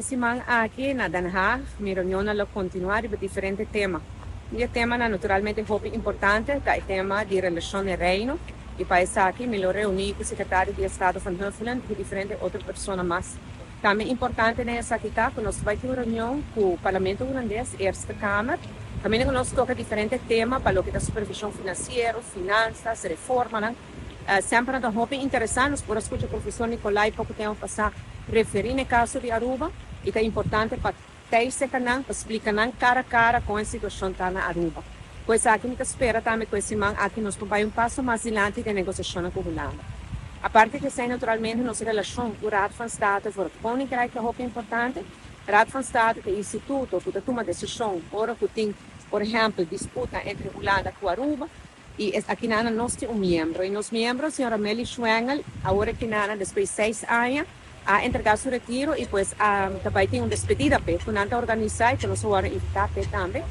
Semana aqui na Den Haag, minha reunião ela continuar sobre diferentes temas. E o tema naturalmente é importante, que é o tema de relação de reino. E para isso aqui, me reuni com o secretário de Estado van Huffelen e diferentes outras pessoas mais. Também importante nessa aqui que nós vamos ter uma reunião com o Parlamento holandês, Eerste Kamer. Também nós toca diferentes temas para o que é supervisão financeira, finanças, reforma, né? Sempre é muito interessante, nós podemos escutar o professor Nicolai pouco tempo passar referir no caso de Aruba, e é importante para ter para explicar cara a cara com a situação que está na Aruba. Pois aqui me espera também com esse man, aqui nós vamos passo mais adiante de negociação com a Holanda. A parte que sai naturalmente nossa relação com o Raad van State, voor het Koninkrijk é muito importante. O Raad van State é o instituto que toma decisão, ora que tem, por exemplo, disputa entre Holanda e Aruba, e aqui nós temos membro, e os membros, a senhora Melly Schwengel, agora que depois de 6 anos, a entregar seu retiro e depois também tem despedida que nós organizar, que nós vamos invitar também.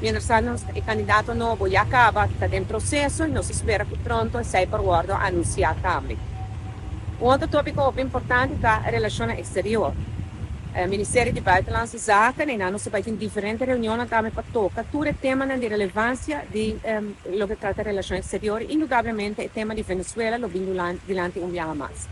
Mientras o candidato novo já acaba, está em processo, e nós esperamos que pronto saia para o guardo anunciar também. Outro tópico importante é a relação exterior. O Ministério de Buitenlandse Zaken, e nós temos diferentes reuniões também para tocar todo o tema de relevância de lo que trata de relação exterior, indudablemente o tema de Venezuela, lo vinculante um dia mais.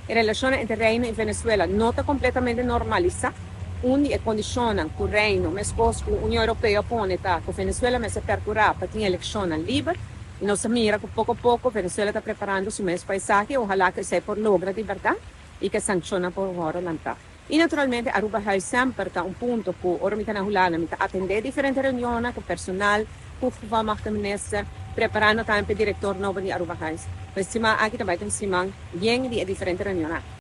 A relação entre Reino e Venezuela não está completamente normalizada, onde condicionam que o Reino, mas que a União Europeia põe que a Venezuela vai se percurar para ter eleição livre, e nós mira que pouco a pouco a Venezuela está preparando seu mesmo paisaje, ojalá que seja por logra de verdade e que sanciona por hora lantar. E naturalmente Aruba hay sempre ponto que a Ormita Hulana atender diferentes reuniões com personal, que vai manter preparando também para o diretor novo de Aruba House. Mas aqui também temos bem de diferentes reuniões.